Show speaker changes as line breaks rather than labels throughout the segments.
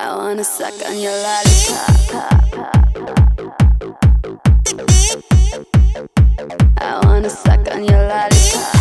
I wanna suck on your lollipop. I wanna suck on your lollipop.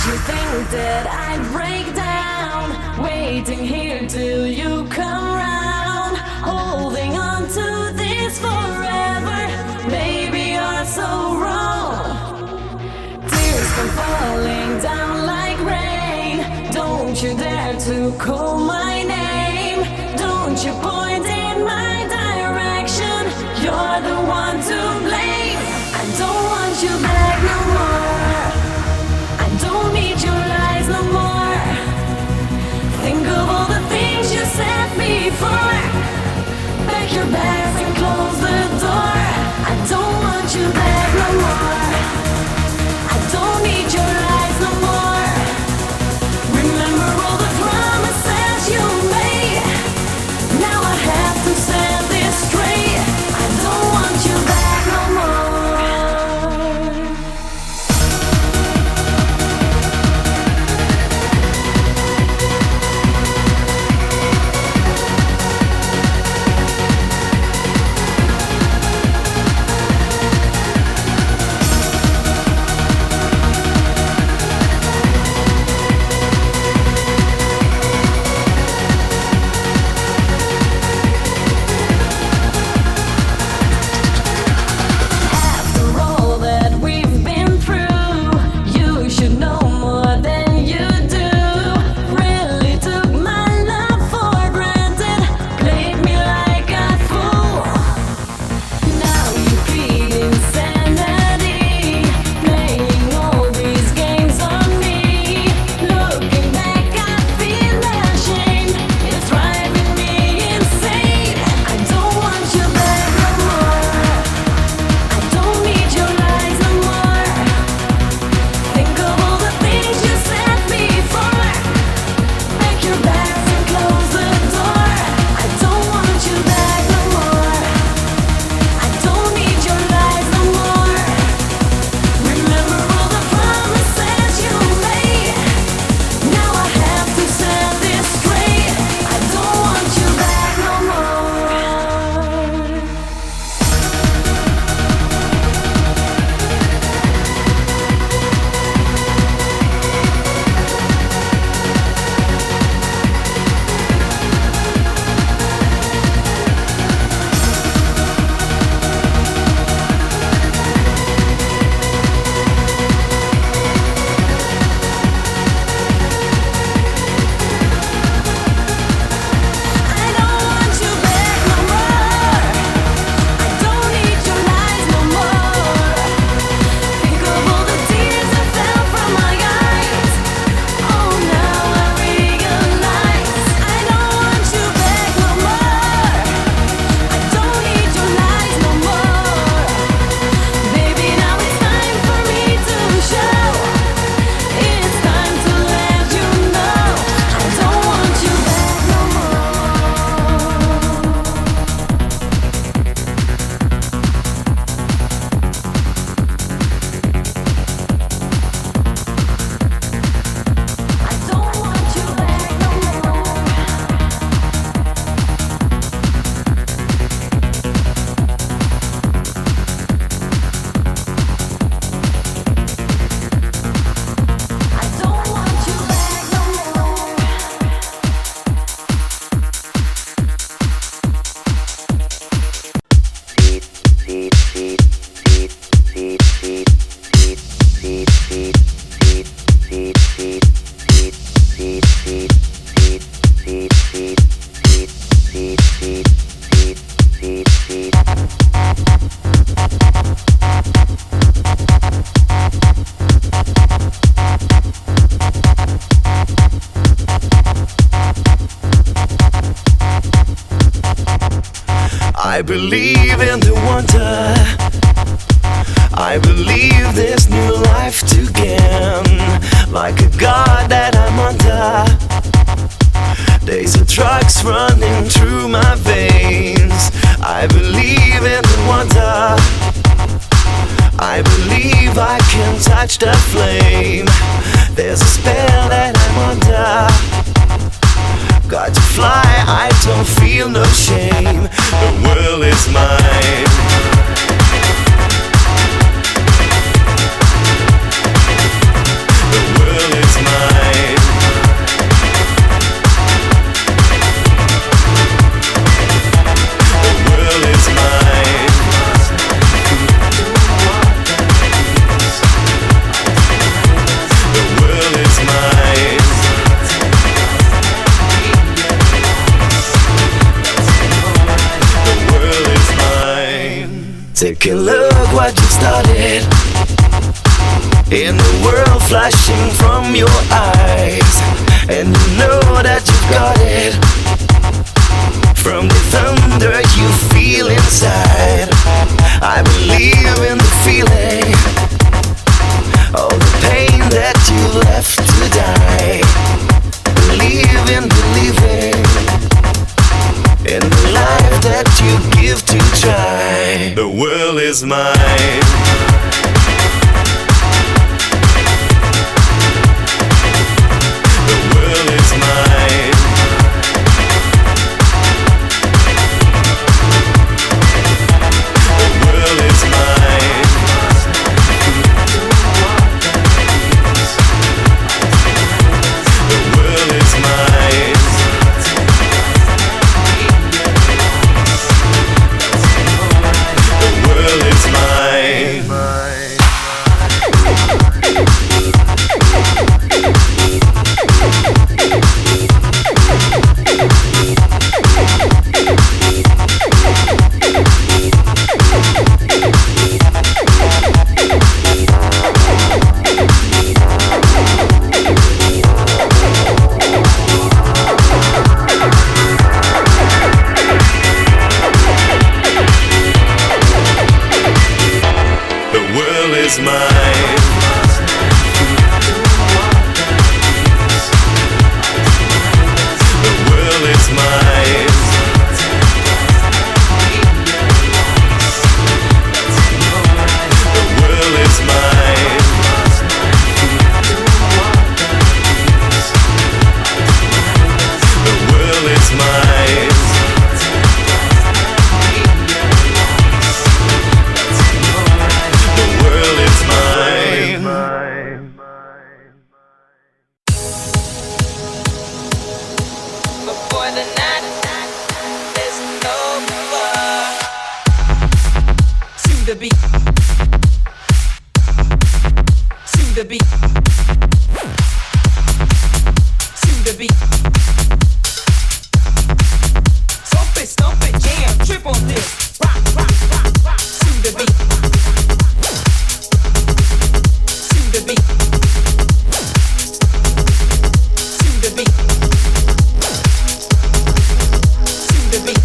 You think that I'd break down, waiting here till you come round, holding on to this forever. Maybe you're so wrong. Tears come falling down like rain. Don't you dare to call my name. Don't you point in my direction. You're the one to blame. I don't want you back no more. Don't need your lies no more. Think of all the things you said before. Pack your bags and close the door. I don't want you back no more. I don't need your lies no more. Remember all the promises you made. Now I have to set this straight. I don't want you back no more.
I believe in the wonder. I believe there's new life to gain. Like a god that I'm under. Days of drugs running through my veins. I believe in the wonder. I believe I can touch the flame. There's a spell that I'm under. Got to fly, I don't feel no shame. The world is mine. The world is mine. The world is mine. The world is mine. The world is mine. Take a look what you started. In the world flashing from your eyes. And you know that you've got it. From the thunder you feel inside. I believe in the feeling. All the pain that you left to die. Believe in believing. In the life that you give to try. The world is mine. The world is mine. The world is mine. The world is mine. The world is mine. The world is mine. The world is mine. The world is mine. The world is mine. The world is mine.
Before the night is over. To the beat. To the beat. To the beat. Stomp it, jam, trip on this. Rock, rock, rock, rock. To the beat. To the beat. To the beat. To the beat.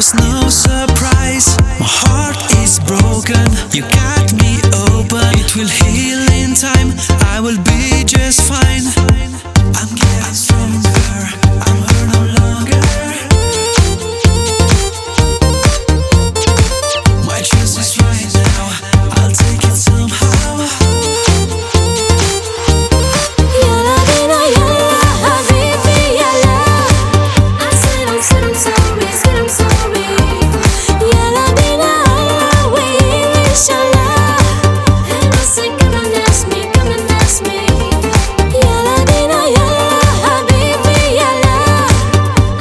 was no surprise. My heart is broken, you got me open. It will heal in time, I will be just fine. I'm getting stronger, I'm hurt no longer. My chance is right now, I'll take it somehow.
Yalla bina yalla habibi yalla. I said I'm sorry, said I'm sorry. Yalla bina Allah we inshallah. And I say come and ask me, come and ask me. Yalla bina yalla habibi yalla.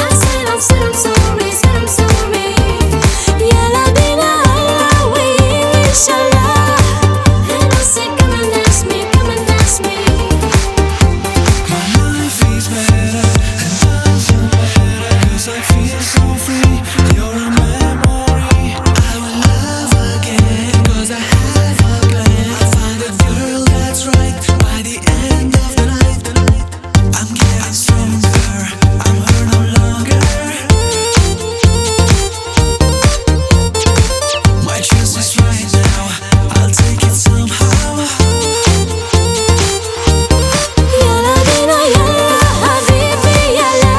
I said I'm sorry, said I'm sorry. Yalla bina Allah we inshallah. And I say come and ask me, come and ask me.
My mind feels better and I feel better, 'cause I feel so free. You're a memory I will love again, 'cause I have a plan. I'll find a girl that's right by the end of the night. I'm getting stronger, I'm hurt no longer. My chance is right now, I'll take it somehow.
Yalla bina yalla habibi yalla.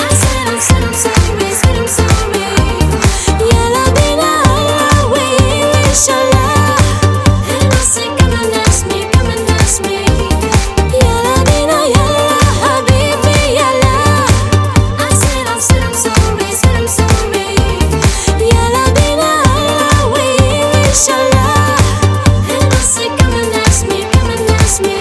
I said I'm sorry, said I'm sorry. Yalla bina Allah we inshallah. And I say come and ask me, come and ask me. Yalla bina yalla habibi yalla. I said I'm sorry, said I'm sorry. Yalla bina Allah we inshallah. And I say come and ask me, come and ask me.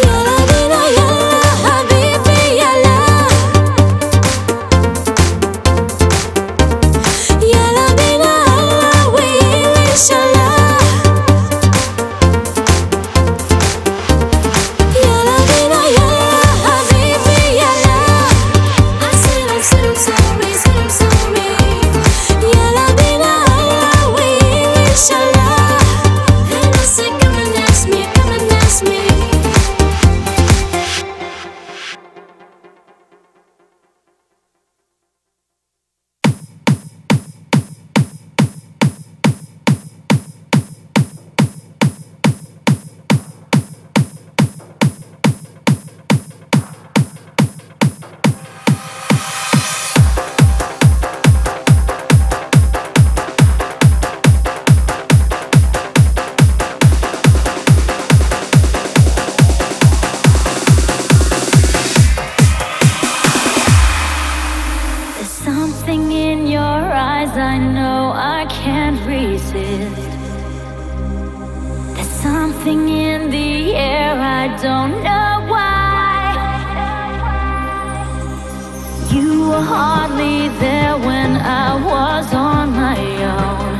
Yalla bina yalla habibi yalla. Yalla bina Allah we inshallah. Yalla bina yalla habibi yalla. I said I'm sorry, said I'm sorry. Yalla bina Allah we inshallah. And I say come and ask me, come and ask me. There's something in your eyes I know I can't resist. There's something in the air I don't know why. You were hardly there when I was on my own.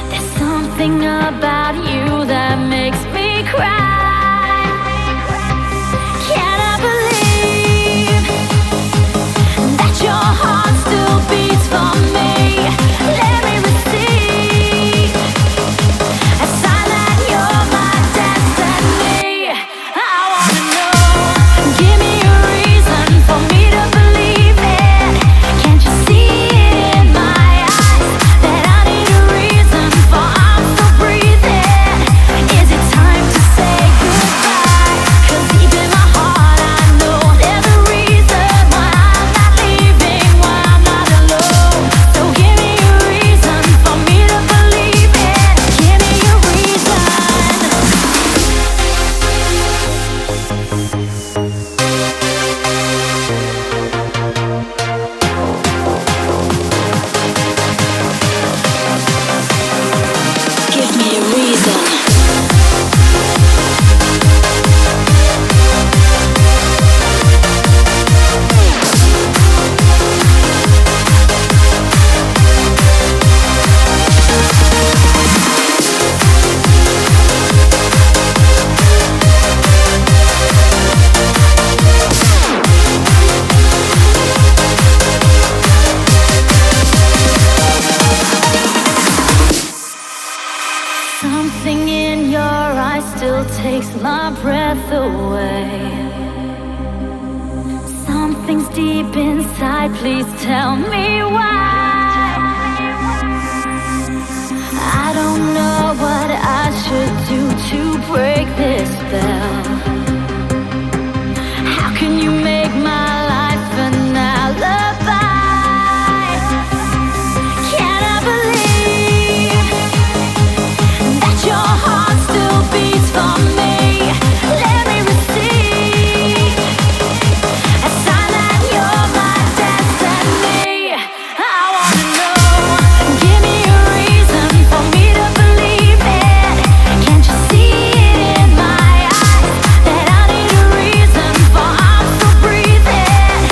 There's something about you that makes me cry. Can I believe that your heart still beats for me? Let me receive a sign that you're my destiny. I wanna know, give me a reason for me to believe it. Can't you see it in my eyes that I need a reason for I'm still breathing? in your eyes still takes my breath away. Something's deep inside, please tell me why. I don't know what I should do to break this spell. How can you make my life an alibi? Can I believe that your heart still beats for me? Let me receive a sign that you're my destiny. I wanna know, give me a reason for me to believe it. Can't you see it in my eyes that I need a reason for I'm still breathing?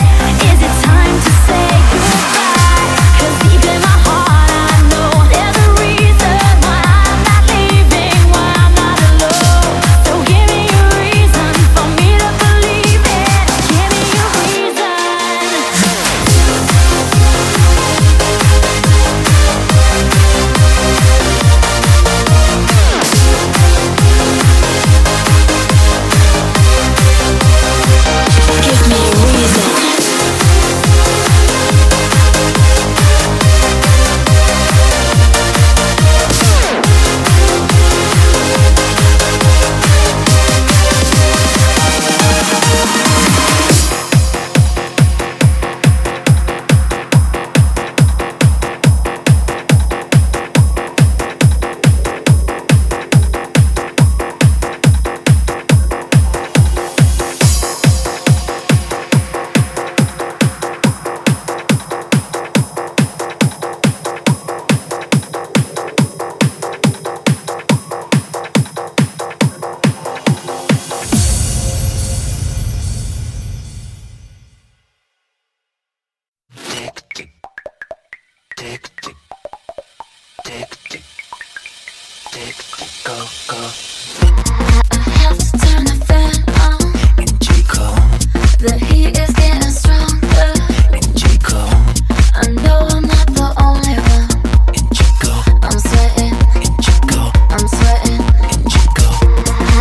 Is it time to say goodbye? 'Cause deep in my heart I know there's a reason why I'm not leaving, why I'm not alone. So give me a reason for me to believe it. Give me a reason. Give me a reason. Have to turn the fan on. The heat is getting stronger. I know I'm not the only one. I'm sweating. I'm sweating.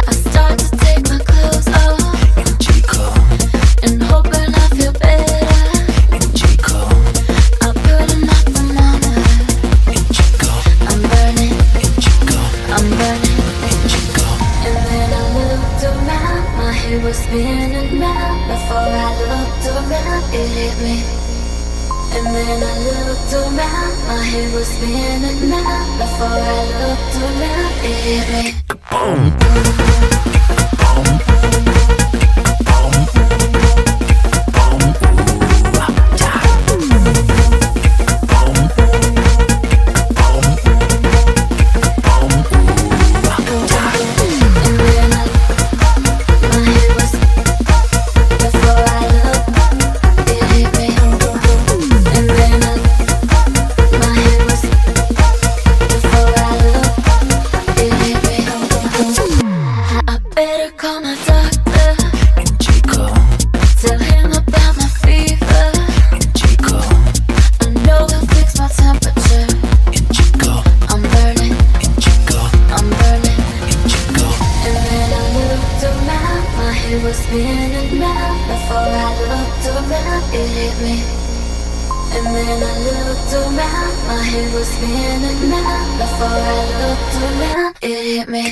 I start to take my clothes off and hoping I feel better. I put on my thermometer. I'm burning. I'm burning. And then I looked around, my head was spinning round. Before I looked around, it hit me. And then I looked around, my head was spinning round. Before I looked around, it hit me. And then my head was, before I looked, it hit me. And then my head was, before I looked, it hit me. I better call my doctor. Tell him about my fever. I know he'll fix my temperature. I'm burning. I'm burning. And then I looked around, my head was spinning round. Before I looked around, it hit me. And then I looked around, my head was spinning round. Before I looked around, it hit me.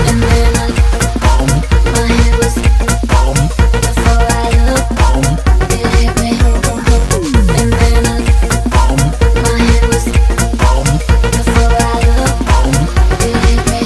And then my head was, before I looked, it hit me. And then my head was, before I looked, it hit me.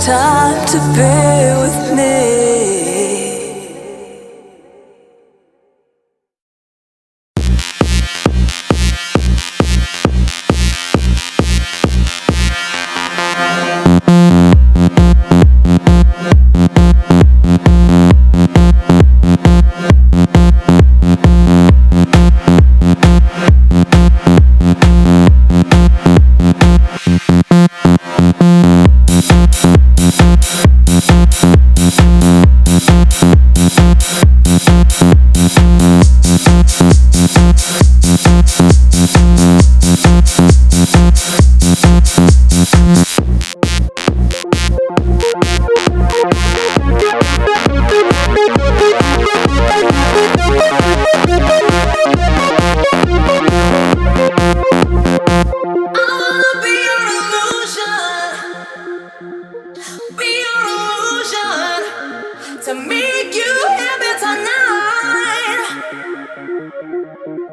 time to be with me.
To make you happy tonight.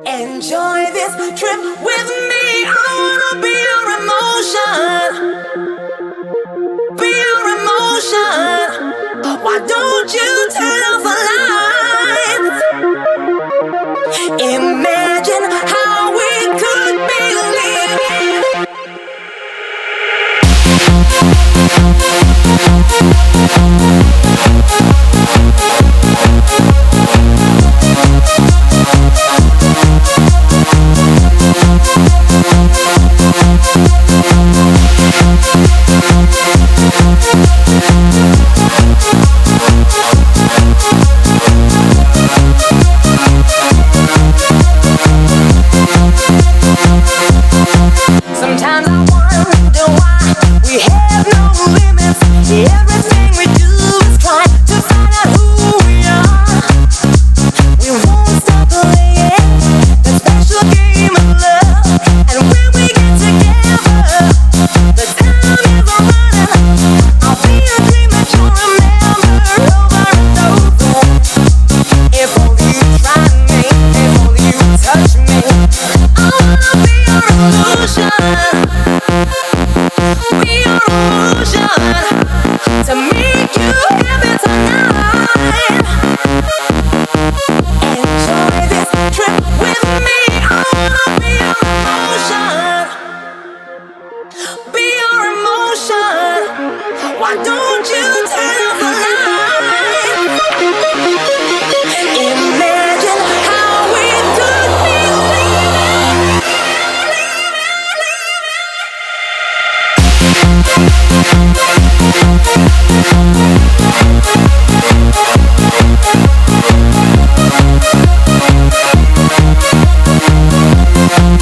Enjoy this trip with me. I wanna be your emotion. Be your emotion. Why don't you turn off the lights? Imagine how we could be living. Sometimes I wonder why we have no limits. Everything we do is try to find out who we are. We won't stop playing the special game of love. And when we get together, the time is running. I'll be a dream that you'll remember over and over. If only you try me, if only you touch me. I wanna be your illusion. Be your illusion. To make you happy tonight. Enjoy this trip with me. I wanna be your emotion. Be your emotion. Why don't you turn off the lights? Imagine how we could be living.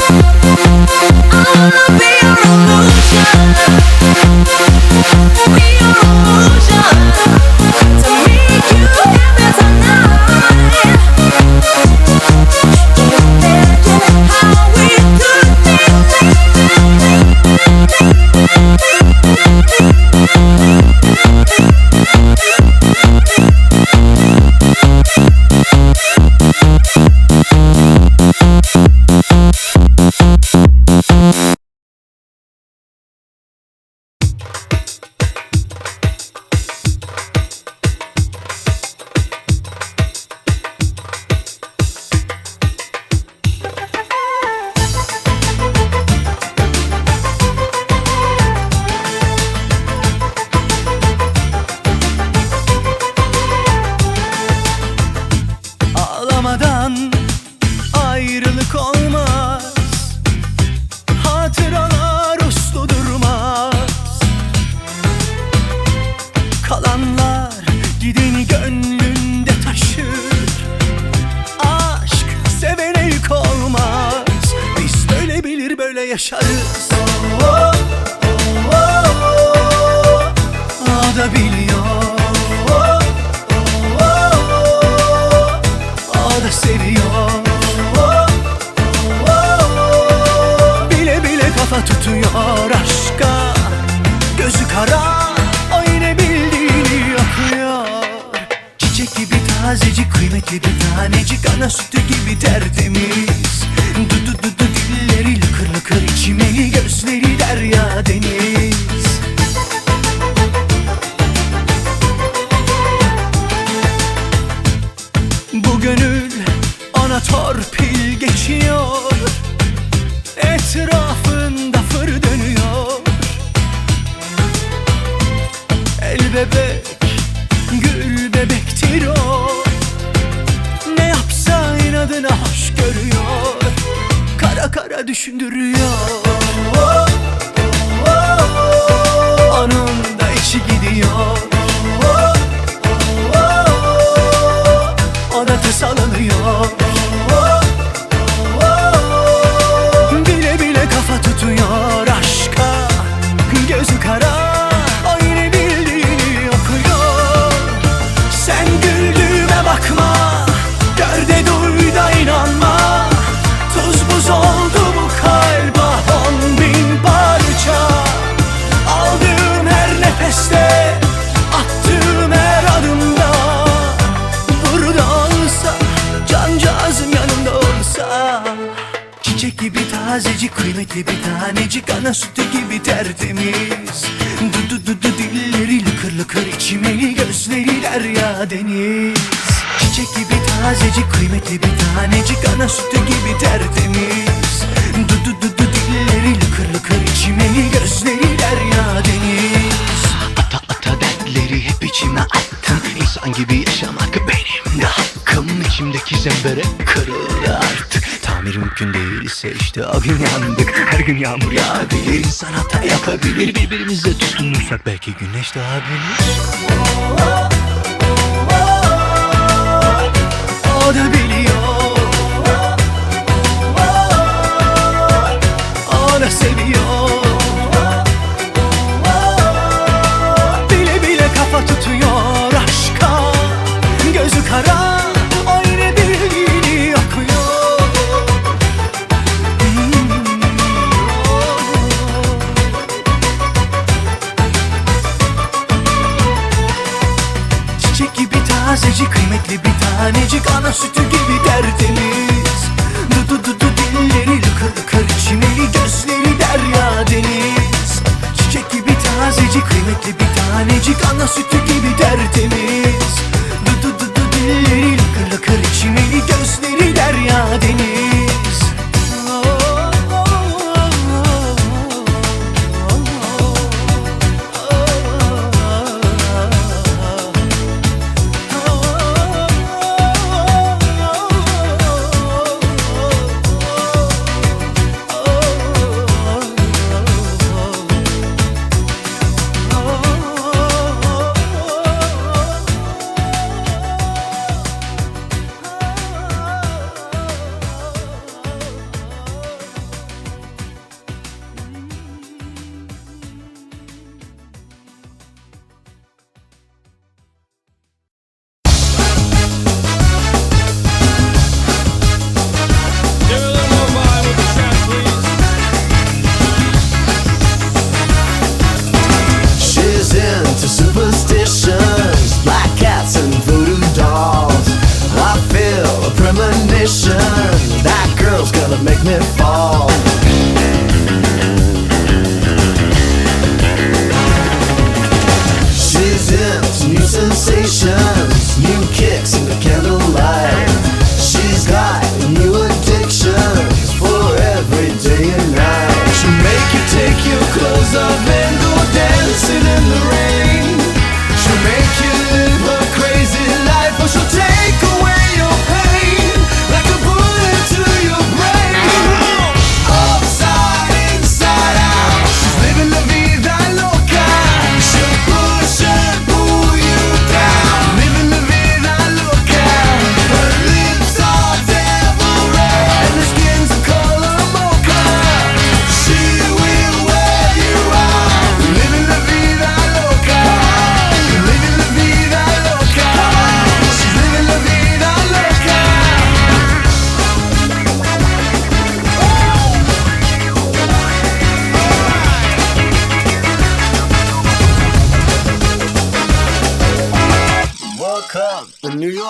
I wanna be your illusion. Be your illusion.
böyle yaşarız. O da biliyor, o da seviyor. Bile bile kafa tutuyor aşka. Gözü kara, o yine bildiğini yapıyor. Çiçek gibi tazecik, kıymetli bir tanecik, ana sütü gibi tertemiz. Du dilleri lıkır lıkır içimeli, gözleri derya deniz. Bu gönül ona torpil geçiyor, etrafında fır dönüyor. El bebek, gül bebektir o, ne yapsa inadına hoş görüyor. Kara kara düşündürüyor. Onun da içi gidiyor. O da tasalanıyor. Bile bile kafa tutuyor aşka. Gözü kara, o yine bildiğini okuyor. Sen güldüğüme bakma, gör de duy da inanma. Tuz buz oldu bu kalp, 10.000 parça. Aldığım her nefeste, attığım her adımda. Burada olsa, cancağızım yanımda olsa. Çiçek gibi tazecik, kıymetli bir tanecik, ana sütü gibi tertemiz. Du dilleri lıkır lıkır içimeli, gözleri derya deniz. Çiçek gibi tazecik, kıymetli bir tanecik, ana sütü gibi tertemiz. Du dilleri lıkır lıkır içimeli, gözleri derya deniz. Ata ata dertleri hep içime attım. İnsan gibi yaşamak benim de hakkım. İçimdeki zembere kırıldı artık. Tamir mümkün değilse işte o gün yandık. Her gün yağmur yağabilir, insan hata yapabilir. Birbirimizle tutunursak belki güneş doğabilir. O da biliyor, o da seviyor. Bile bile kafa tutuyor aşka. Gözü kara, o yine bildiğini okuyor. Çiçek gibi tazecik, kıymetli bir tanecik, ana sütü gibi de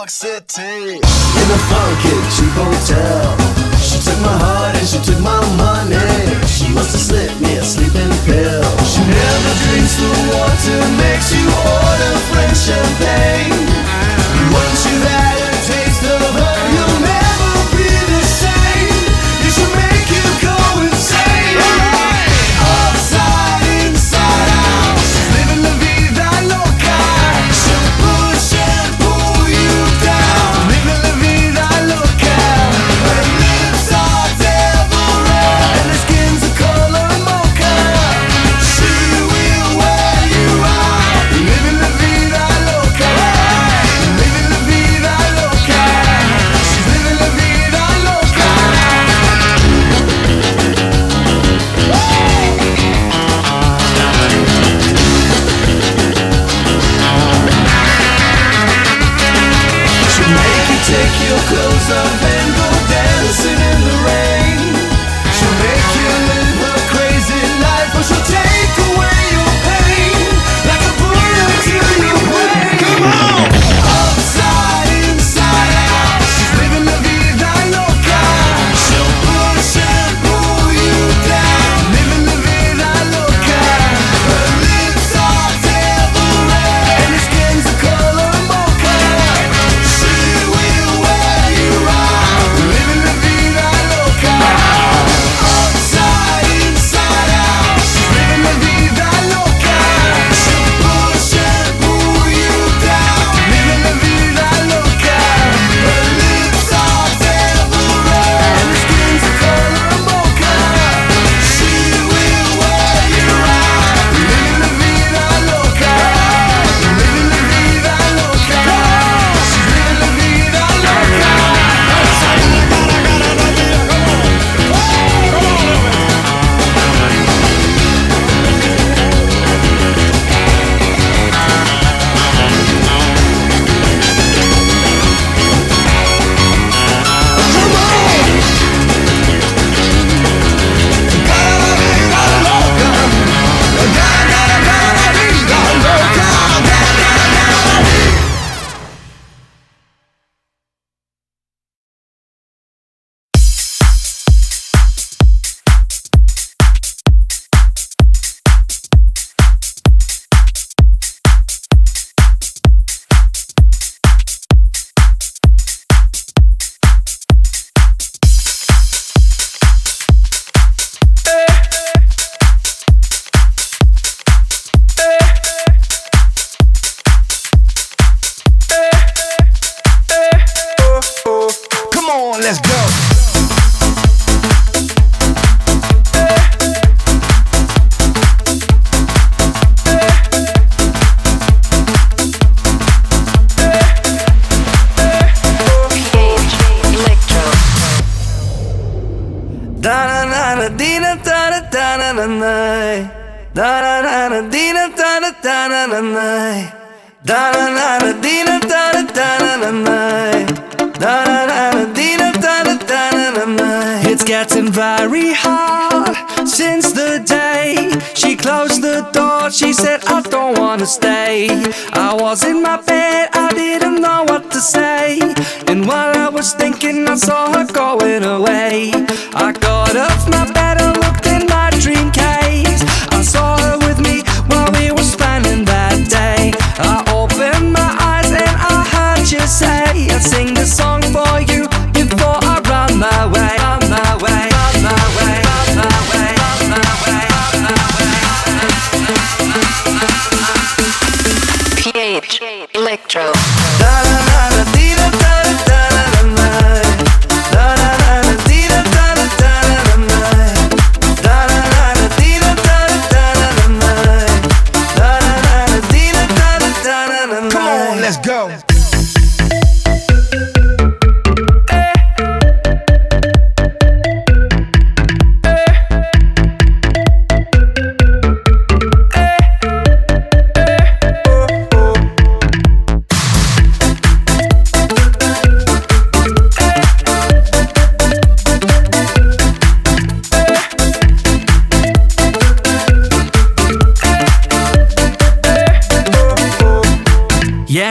York City. In a funky cheap hotel, she took my heart and she took my money. She must have slipped me a sleeping pill. She never drinks the water, makes you order French champagne. Once you've had a taste of her, you'll never be the same. You should make you go insane. Upside, inside out, she's living la vida loca. She'll push and pull you down. Living la vida loca. Her lips are devil red and her skin's the color mocha. She will wear you out. Living la vida loca. Living la vida loca. She's living la vida loca. She'll make you take your clothes off and go dancing in the rain. She'll make you live a crazy life, but she'll take away your pain like a bullet to your brain. Come on! Upside, inside out, she's living la vida loca. She'll push and pull you down. Living la vida loca. Her lips are devil red and her skin's the color mocha. She will wear you out. Living la vida loca. Upside, inside out, she's living la vida loca. She'll push and pull you down. Living la vida loca. Her lips are devil red and her skin's the color mocha. She will wear you out. Living la vida loca. Living la vida loca. She's living la vida loca. Come on, let's go. Da da da da dee da da da da da da da da da da dee da da da da da da da da da da dee da da da da da da. It's getting very hard since the day she closed the door. She said, I don't wanna stay. I was in my bed, I didn't know what to say. And while I was thinking, I saw her going away. I got off my bed and looked in my dream case. I saw her with me while we were spending that day. I opened my eyes and I heard you say, I'll sing the song for you before I run my way. Run my way, run my way, run my way, run my way, run my way.
PH Electro.
Da da da da dee da da da da da da da da da dee da da da da da da.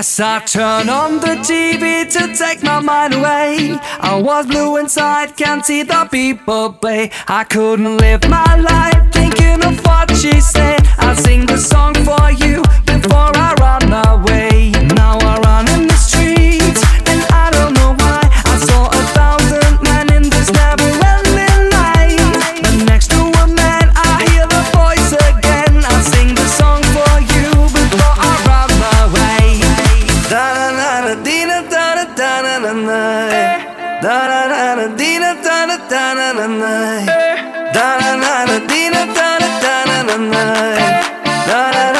Yes, I turned on the TV to take my mind away. I was blue inside, can't see the people play. I couldn't live my life thinking of what she said. I sing the song for you before I run away. Now I run in the streets and I don't know why. I saw 1,000 men in this never-ending night. But next to a man I hear the voice again. I sing the song for you before I run away. Da-da-da-da-dee-da, da-da-da-da-da-da. Da-da-da-da-dee-da, da-da-da-da-da-da. Da-da-da-da-dee-da, da-da-da-da-da. Da-da-da-da-da-da.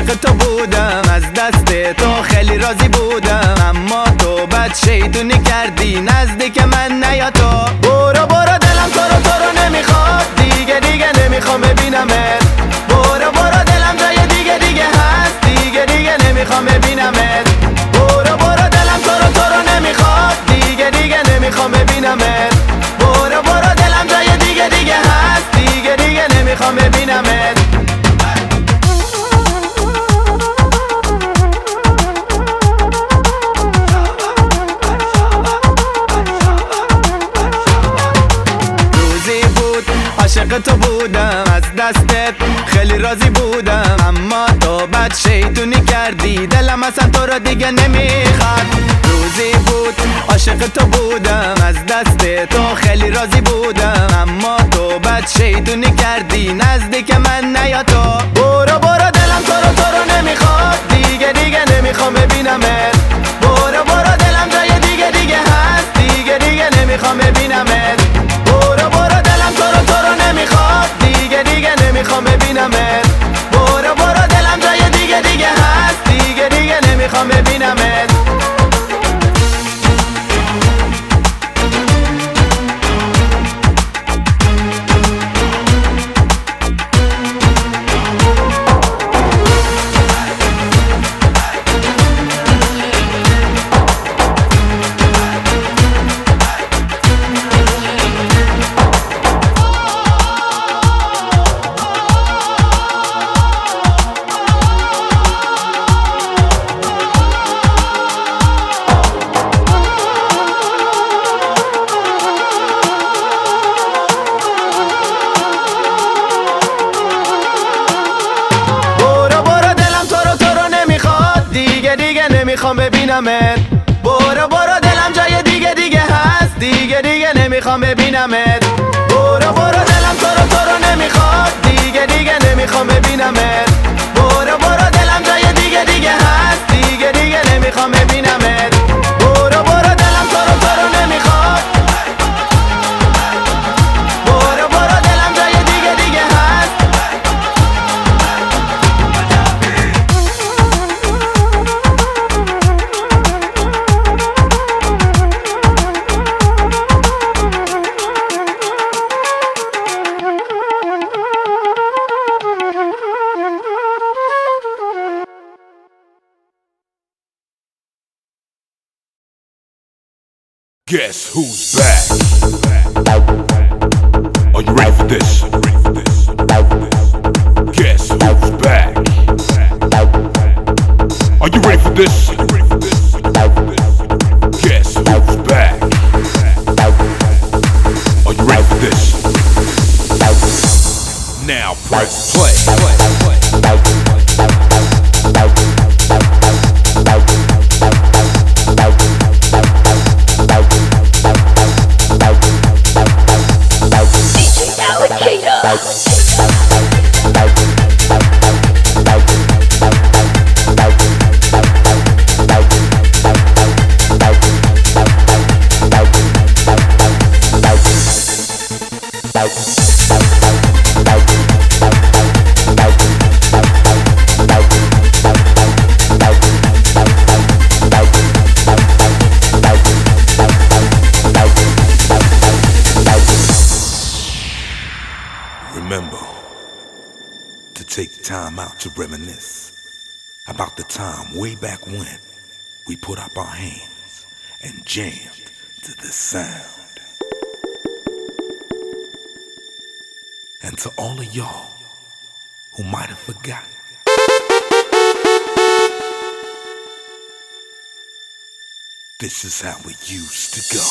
عاشق تو بودم، از دست تو خیلی راضی بودم، اما تو بد شیطونی کردی نزدیک من نیا تو. برو برو دلم تو رو نمیخواد، دیگه نمیخوام ببینمت. برو برو دلم جای دیگه هست، دیگه نمیخوام ببینمت. برو برو دلم تو رو نمیخواد، دیگه نمیخوام ببینمت. برو برو دلم جای دیگه هست، دیگه نمیخوام ببینمت. عاشق تو بودم، از دستت خیلی راضی بودم، اما تو بد شیطونی کردی دلم اصلا تو رو دیگه نمیخواد. روزی بود عاشق تو بودم، از دست تو خیلی راضی بودم، اما تو بد شیطونی کردی نزدیک من نیا تو. برو برو دلم تو رو نمیخواد، دیگه نمیخوام ببینمت. برو برو دلم جای دیگه هست، دیگه نمیخوام ببینمت. برو برو دلم تو رو نمیخواد، دیگه نمیخوام ببینمت. برو برو دلم جای دیگه هست، دیگه نمیخوام ببینمت. نمیخوام ببینمت. برو برو دلم جای دیگه هست، دیگه نمیخوام ببینمت. برو برو دلم تو رو نمیخواد، دیگه نمیخوام ببینمت. برو برو دلم جای دیگه هست، دیگه نمیخوام ببینمت. برو برو دلم تو رو نمیخواد. برو برو دلم جای دیگه هست.
Guess who's back? Are you ready for this? Guess who's back? Are you ready for this? Guess who's back? Are you ready for this? Now press play. Remember to take time out to reminisce about the time way back when we put up our hands and jammed to this sound. And to all of y'all who might have forgotten, this is how it used to go.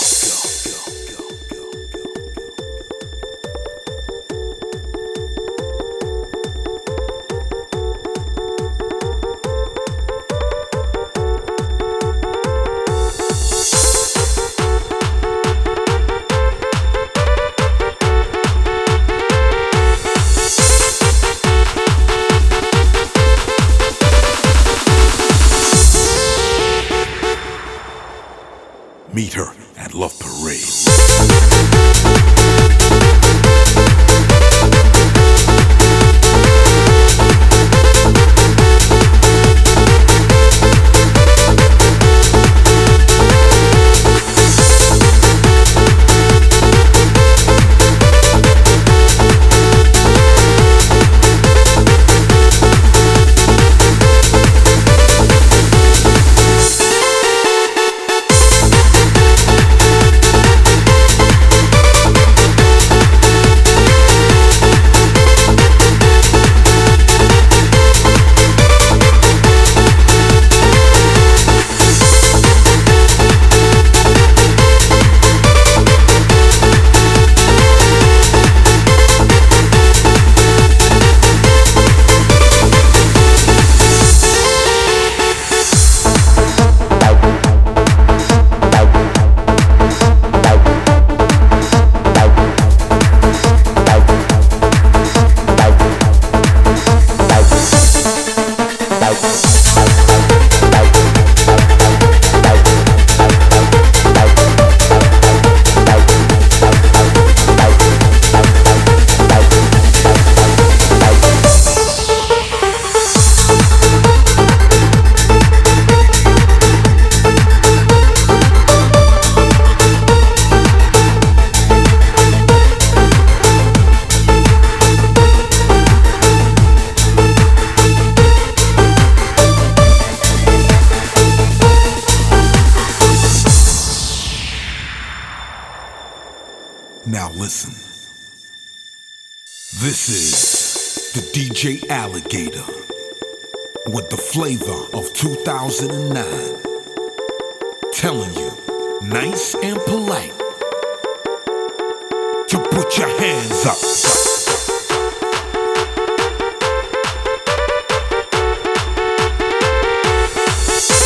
Meet her at Love Parade. This is the DJ Alligator with the flavor of 2009. Telling you, nice and polite, to put your hands up.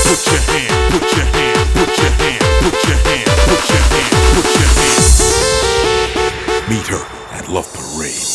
Put your hand, put your hand, put your hand, put your hand, put your hand, put your hand. Meet her at Love Parade.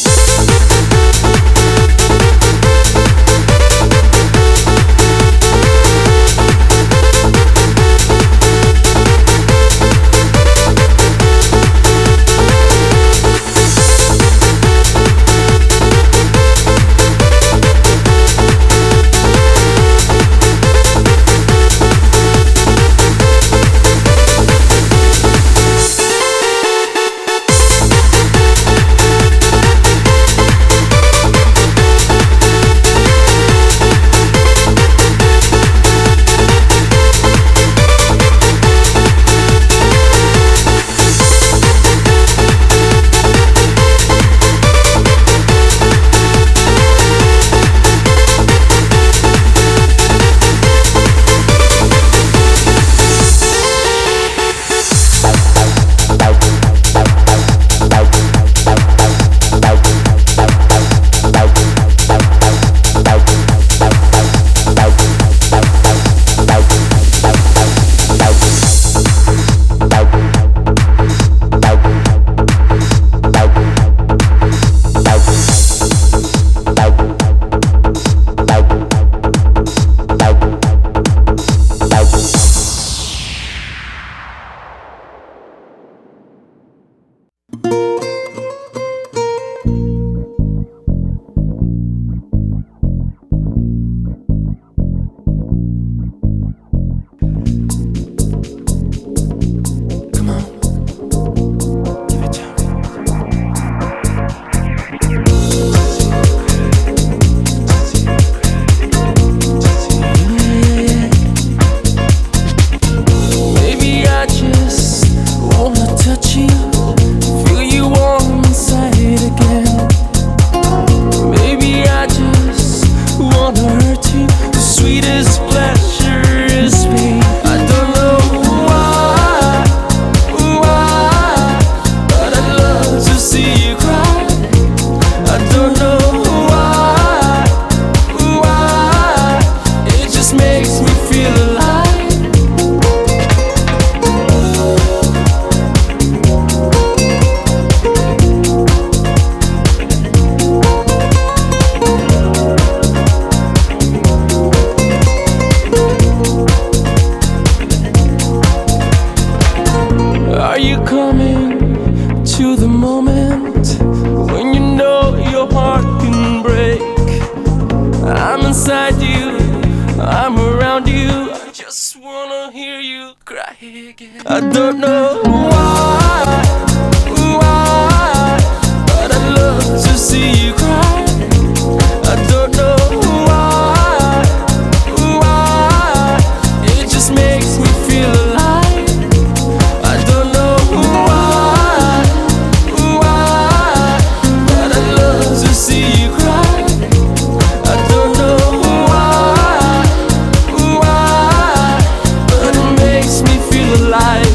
I don't know why, but I love to see you cry. I don't know why, it just makes me feel alive. I don't know why, but I love to see you cry. I don't know why, but it makes me feel alive.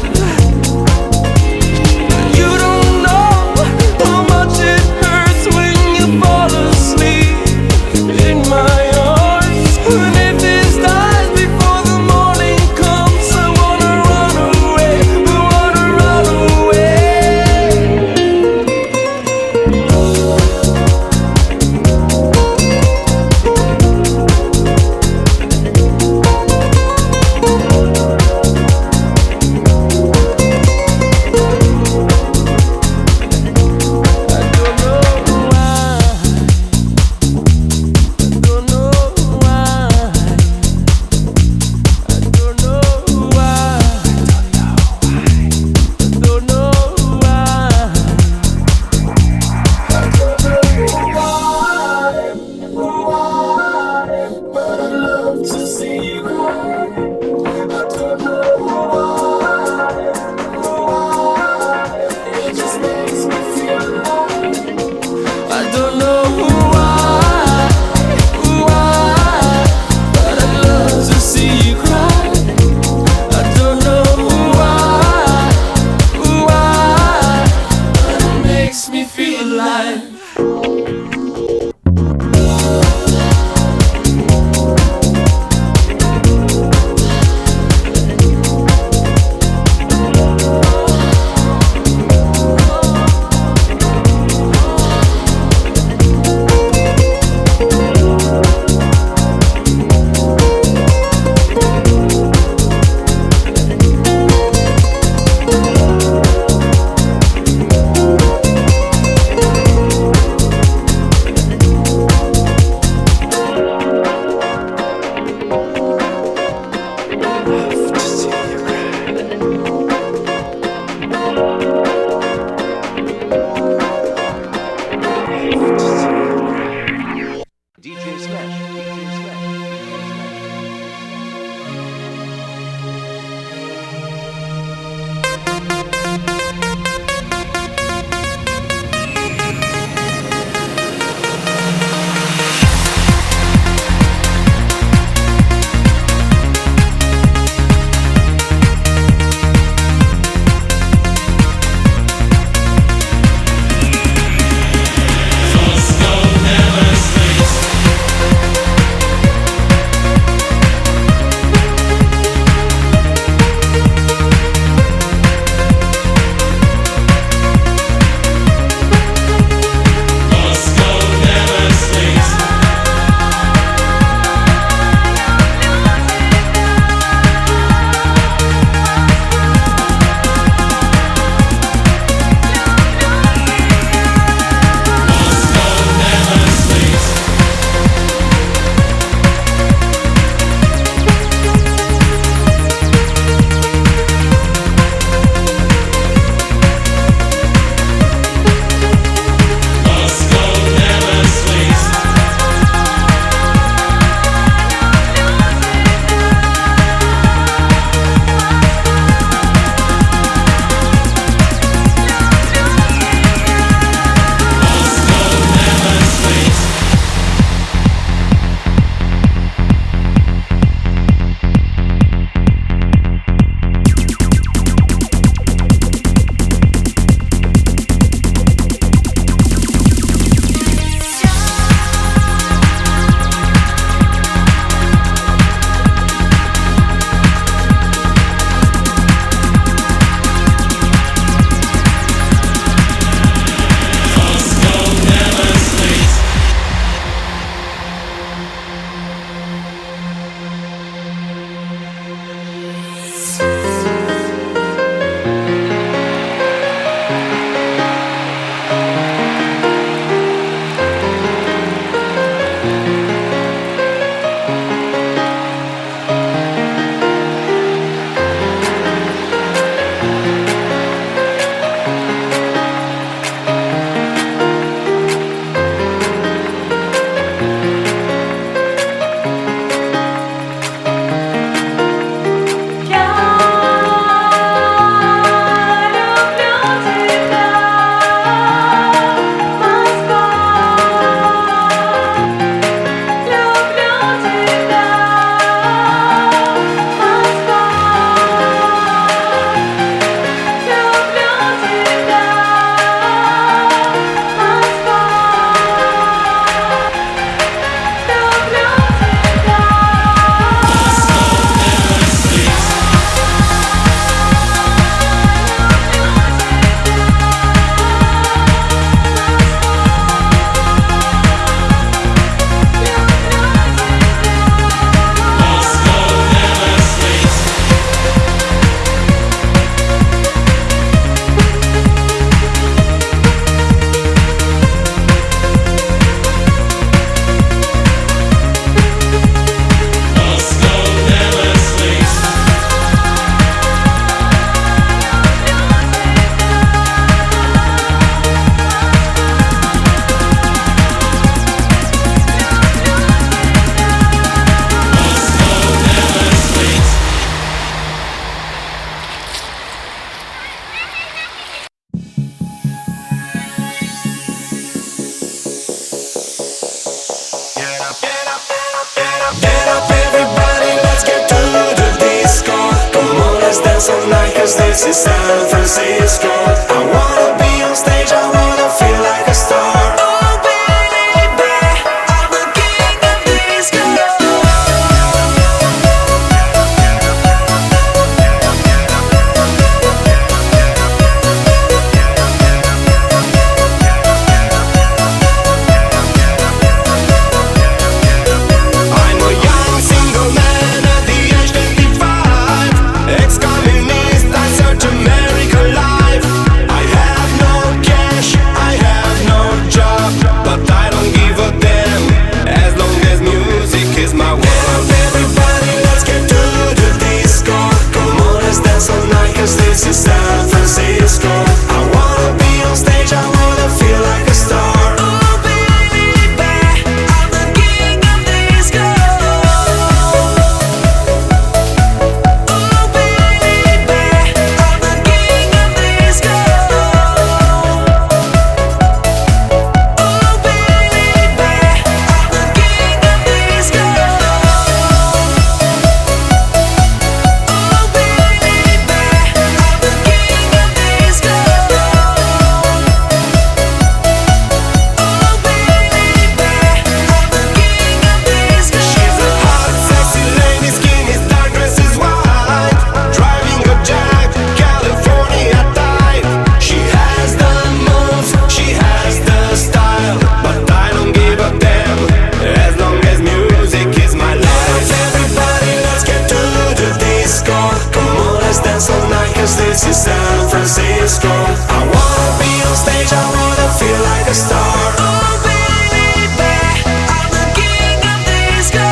dance all night, cause this is San Francisco. I wanna be on stage, I wanna feel like a star. Oh baby, I'm the king of disco. I'm a young single man at the age 25, ex-communist, I search American life. I have no cash, I have no job, but I don't give a damn, as long as music is my world. Everybody, let's get to the disco. Come on, let's dance all night, cause this is San Francisco. I wanna be on stage, I wanna feel like a star. Oh baby, I'm the king of disco. Oh baby, I'm the king of disco. Oh baby, I'm the king of disco. Oh baby, I'm the king of disco. Oh baby, I'm the king of disco. She's a hot, sexy lady, skinny, dark dresses white, driving a Jag, California type. She has the moves, she has the style, but I don't give a damn, as long as music is my life. Everybody, let's get to the disco. Come on, let's dance all night, cause this is San Francisco. I wanna be on stage, I wanna feel like a star. Oh baby, I'm the king of disco.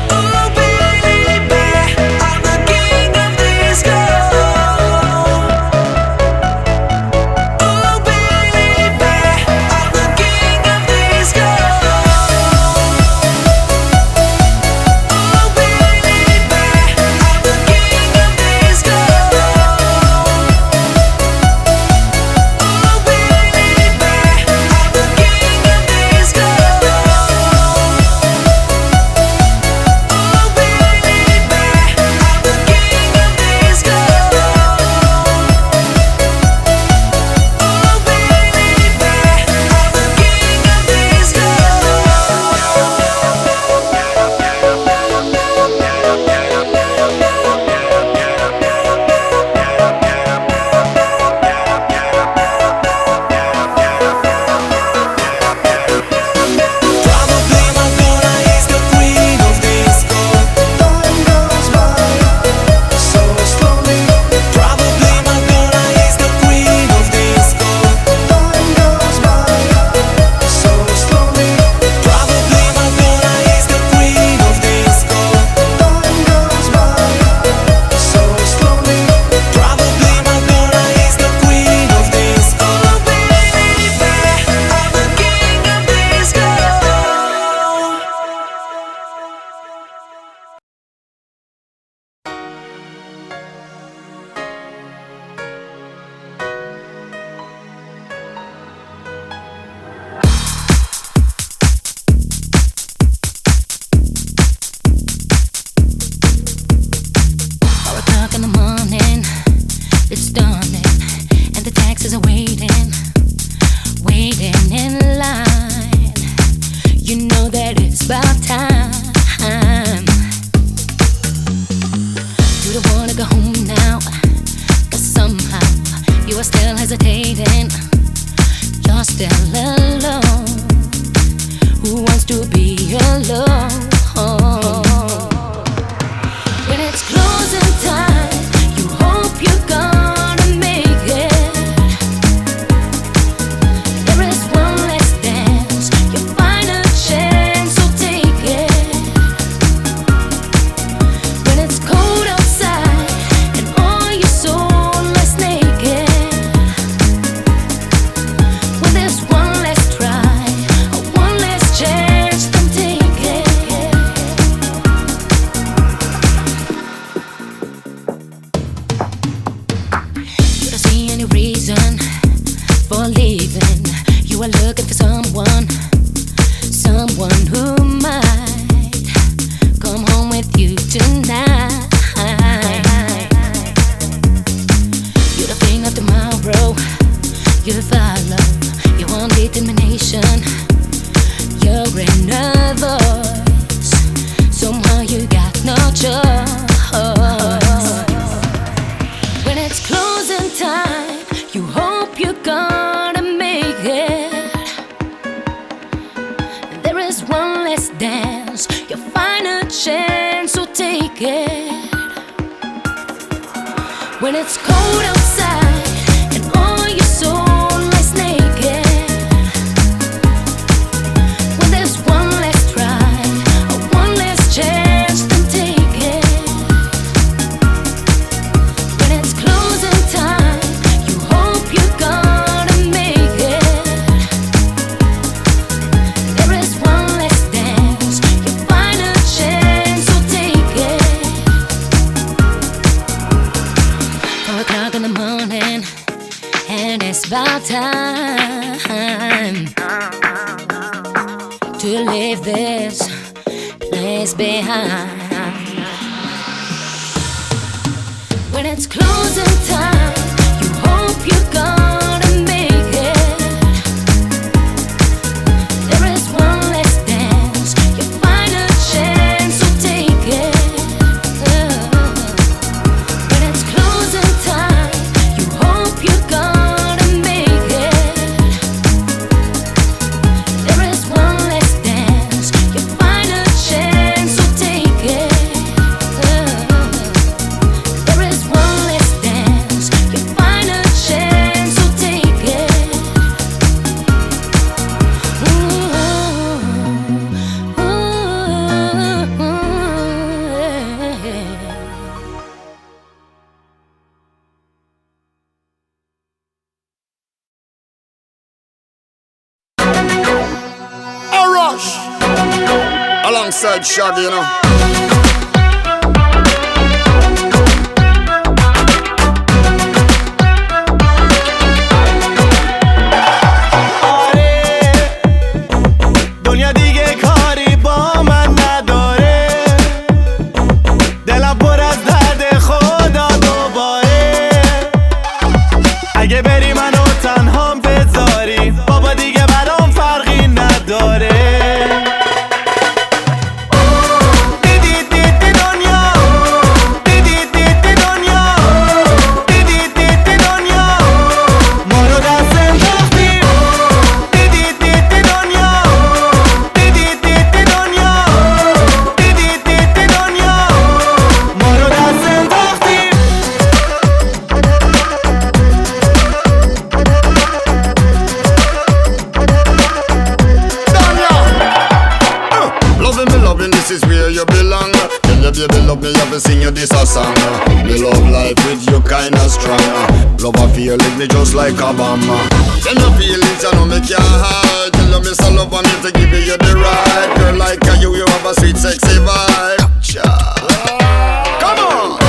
Oh baby, I'm the king of disco. Oh baby, I'm the king of disco. Oh baby, I'm the king of disco.
someone who might come home with you. you tonight. You're the thing of tomorrow. You follow, you want determination. You're in a voice. Somehow you got no choice. When it's closing time, you hope you're gonna make it. There is one less dance, your final chance, so take it. When it's cold outside and all your soul lies naked. When there's one less try, or one less chance, then take it. When it's closing time, you hope you're gonna make it. There is one less dance, your final chance, so take it. 4 o'clock in the morning, and it's about time to leave this place behind. When it's closing time, you hope you're gonna make it. There is one less dance, your final chance, so take it. When it's closing time, you hope you're gonna make it. There is one less dance, your final chance, so take it. There is one less dance, your final chance, so take it.
A rush alongside Shaggy, you know.
دنیا دیگه کاری با من نداره دلم پر از درد خدا دوباره اگه بری منو تنهام بذاری بابا دیگه برام فرقی نداره
Sing you this a song. Me love life with you kinda strong. Love a feeling me just like a bomb. Tell me feelings you know me can't hide. Tell me some love and me to give you the right. Girl like you have a sweet sexy vibe. Come on.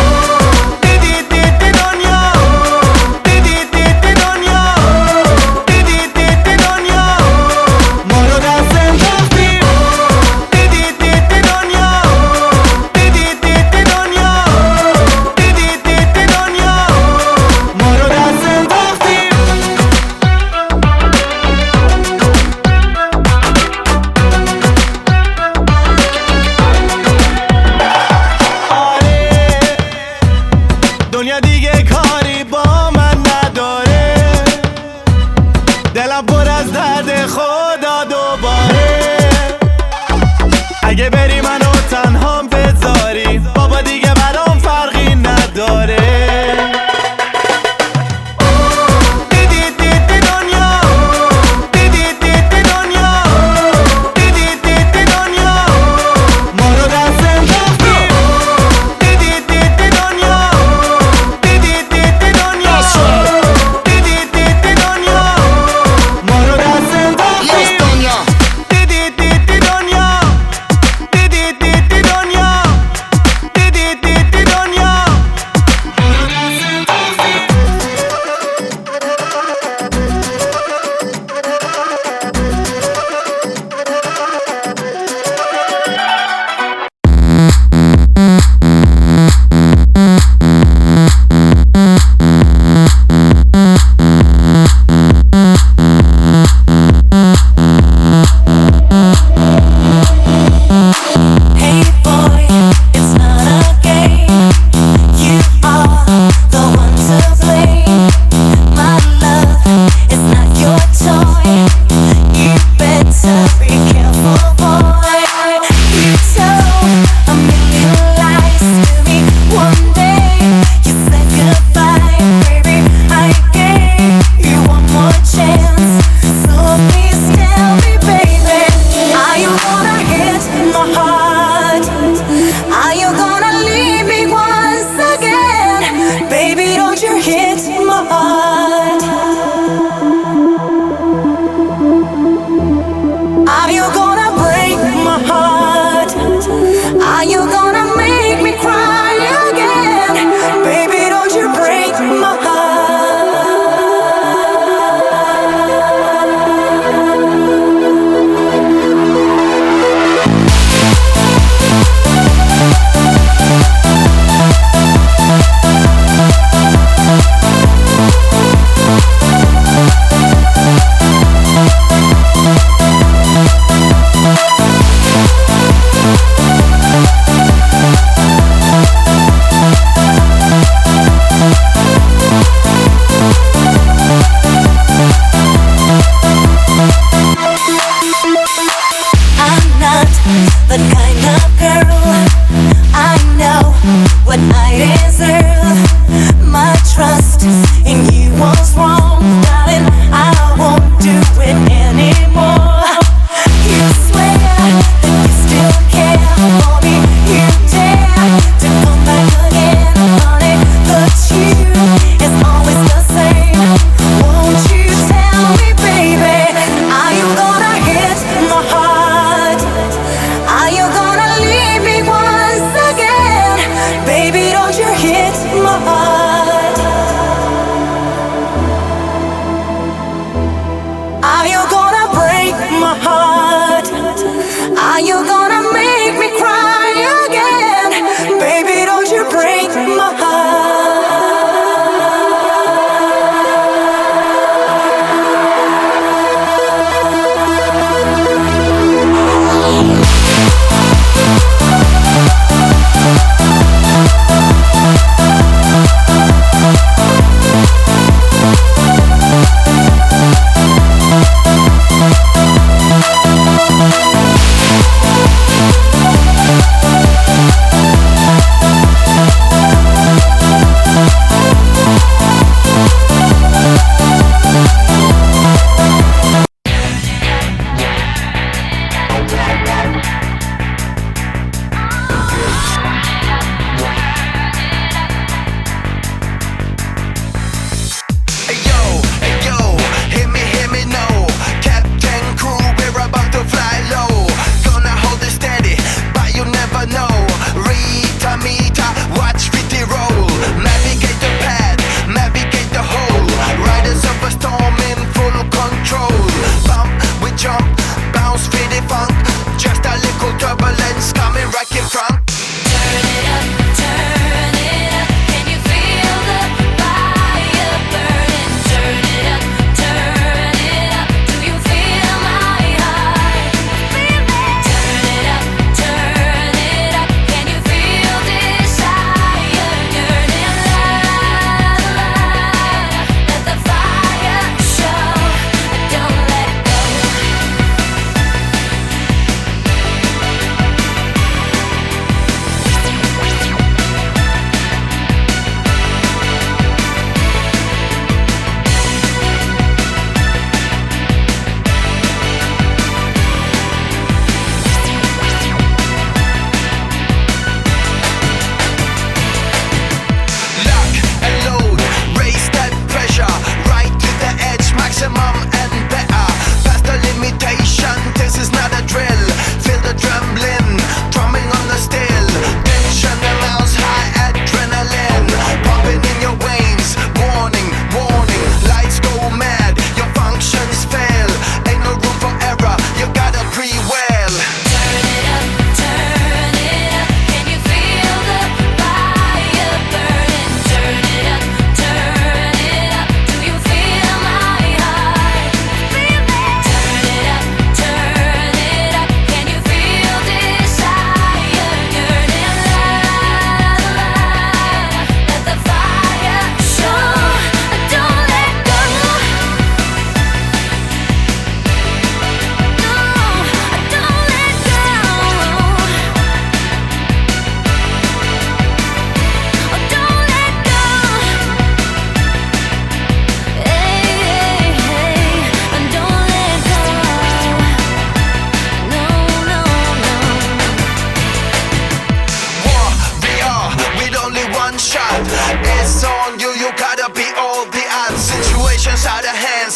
Are you gonna make me cry again? Baby, don't you break my heart.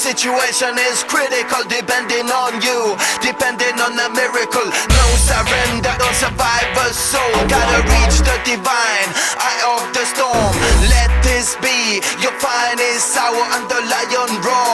Situation is critical, depending on you, depending on the miracle. No surrender, no survivor soul. Gotta reach the divine, eye of the storm. Let this be your finest hour under lion roar.